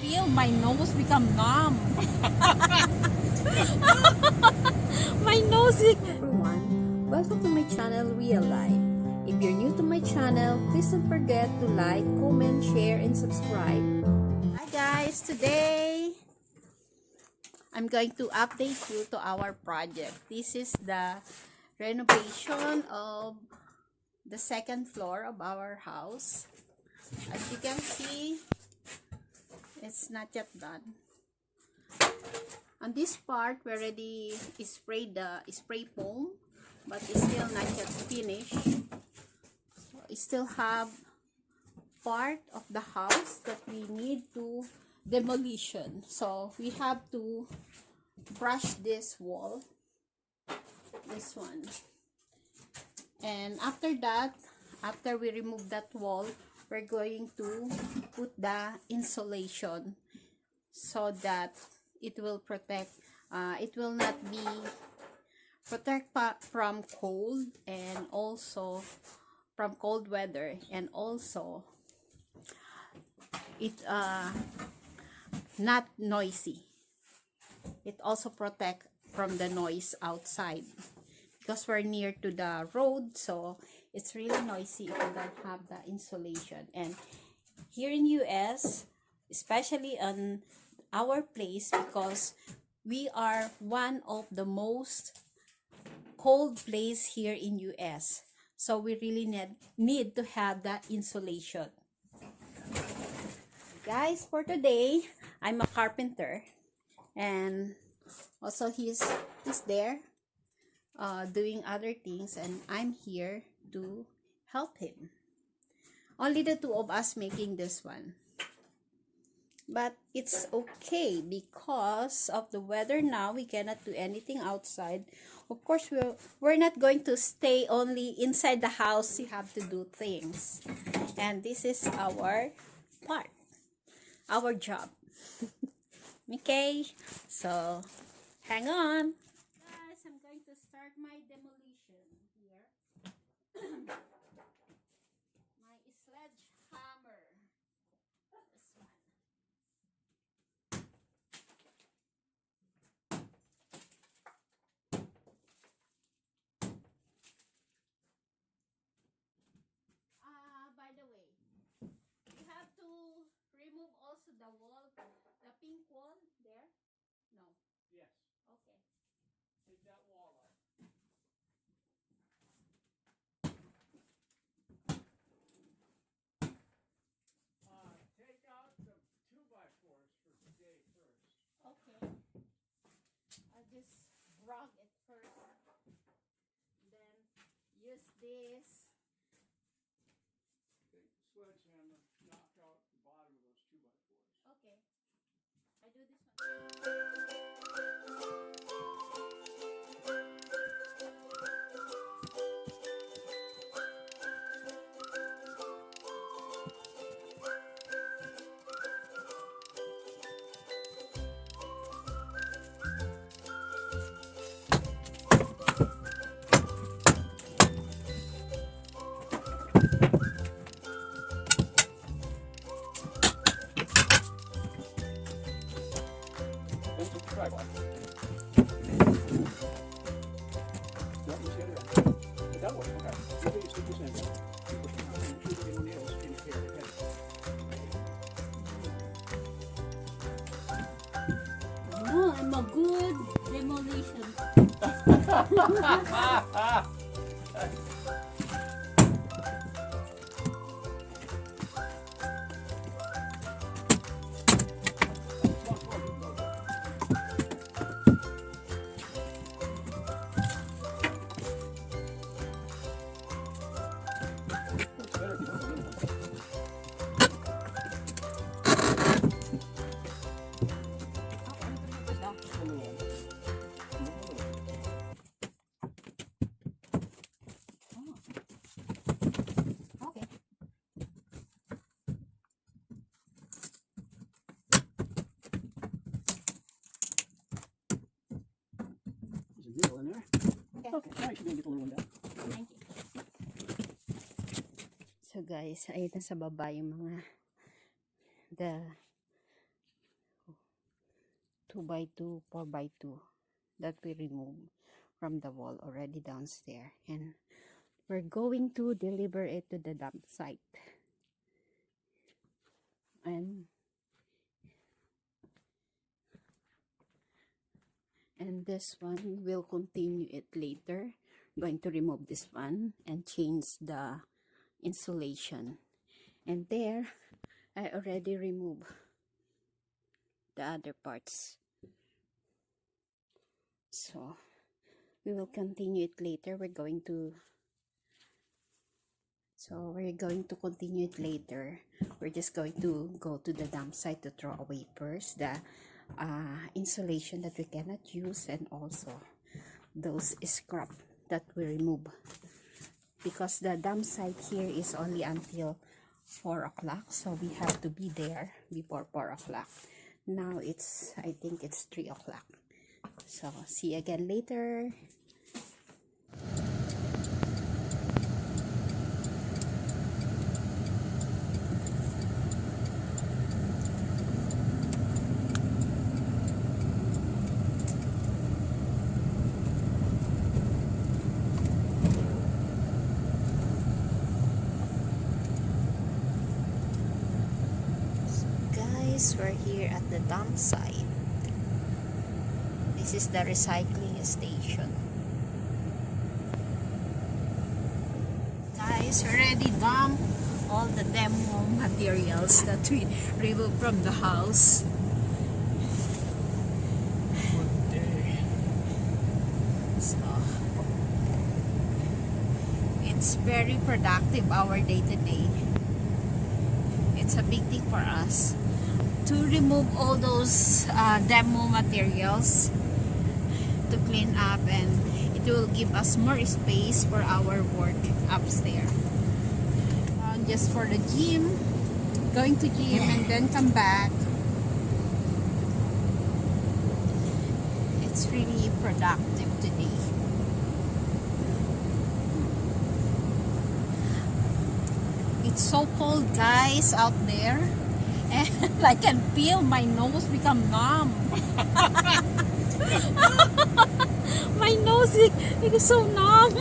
feel my nose become numb. My nose is... Everyone, welcome to my channel Real Life. If you're new to my channel, please don't forget to like, comment, share, and subscribe. Hi guys, today I'm going to update you to our project. This is the renovation of the second floor of our house. As you can see, it's not yet done. On this part, we already sprayed the spray foam, but it's still not yet finished. So we still have part of the house that we need to demolition. So we have to brush this wall, this one. And after that, after we remove that wall, we're going to put the insulation so that it will protect, it will not be protect from cold and also from cold weather, and also it not noisy. It also protect from the noise outside because we're near to the road, so it's really noisy if you don't have the insulation. And here in US, especially on our place, because we are one of the most cold place here in US, so we really need to have that insulation. Guys, for today, I'm a carpenter, and also he's there doing other things, and I'm here to help him. Only the two of us making this one, but it's okay because of the weather now. We cannot do anything outside. Of course, we're not going to stay only inside the house. We have to do things, and this is our part, our job. Okay, so hang on. Guys, I'm going to start my demolition here. My sledgehammer. This one. By the way, you have to remove also the wall, the pink wall there. No. Yes. Okay. Take that wall out. Take out the 2x4s for today first. Okay. I'll just rug it first. Then use this. Take the sledgehammer, knock out the bottom of those 2x4s. Okay. I do this one. Then take the tripod. No, you see it there. But that works, okay. You can stick this in. You push it out. Make sure there are no nails in the hair. Oh, I'm a good demolition. Okay. There's a nail in there. Okay, now you should be able to get the little one down. Thank you. So guys, ayun na sa baba yung mga 2x2, 4x2 that we removed from the wall already downstairs, and we're going to deliver it to the dump site. And this one we'll continue it later. I'm going to remove this one and change the insulation. And there I already removed the other parts, so we will continue it later. We're going to continue it later. We're just going to go to the dump site to throw away first the insulation that we cannot use, and also those scrap that we remove, because the dump site here is only until 4 o'clock, so we have to be there before 4 o'clock. Now I think it's 3 o'clock, so see you again later. We're here at the dump site. This is the recycling station. Guys, we already dumped all the demo materials that we removed from the house. So it's very productive, our day-to-day. It's a big thing for us to remove all those demo materials, to clean up, and it will give us more space for our work upstairs. Just for the gym, going to gym and then come back. It's really productive today. It's so cold, guys, out there. And I can feel my nose become numb. My nose is so numb.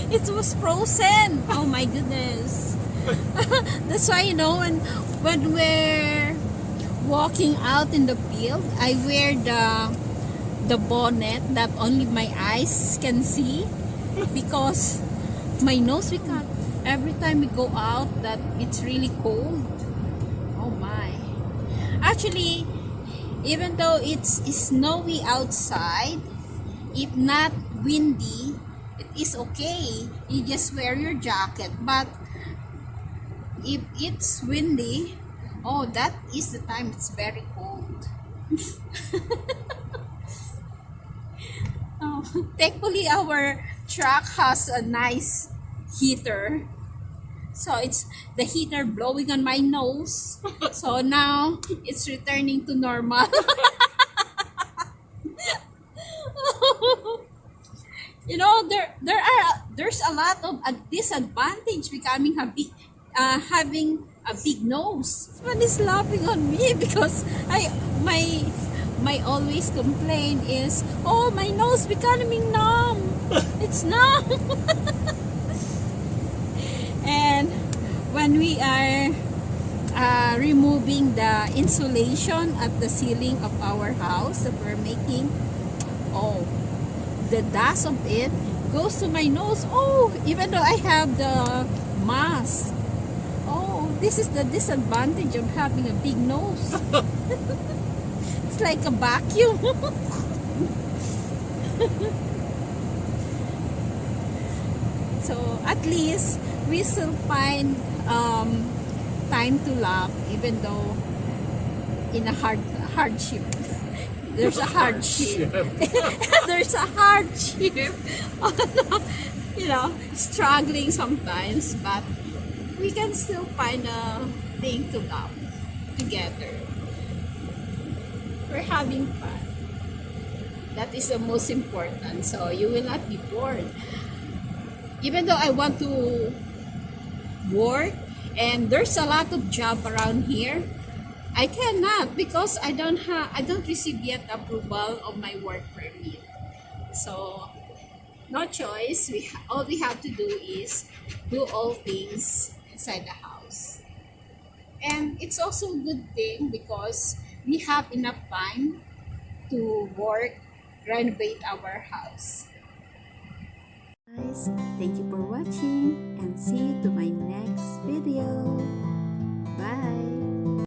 It was frozen. Oh my goodness. That's why, you know, when we're walking out in the field, I wear the bonnet that only my eyes can see, because my nose becomes, every time we go out, that it's really cold. Actually, even though it's snowy outside, if not windy, it is okay. You just wear your jacket. But if it's windy, oh, that is the time it's very cold. Thankfully, our truck has a nice heater. So it's the heater blowing on my nose. So now it's returning to normal. You know, there's a lot of a disadvantage becoming having a big nose. Someone is laughing on me because my always complaint is, oh, my nose becoming numb. It's numb. And when we are removing the insulation at the ceiling of our house that we're making, oh, the dust of it goes to my nose. Oh, even though I have the mask. Oh, this is the disadvantage of having a big nose. It's like a vacuum. So at least we still find time to laugh, even though in a hardship. There's a hardship. There's a hardship. You know, struggling sometimes, but we can still find a thing to laugh together. We're having fun. That is the most important. So you will not be bored. Even though I want to work, and there's a lot of job around here, I cannot because I don't receive yet approval of my work permit. So no choice. All we have to do is do all things inside the house. And it's also a good thing because we have enough time to work, renovate our house. Guys, thank you for watching and see you to my next video. Bye!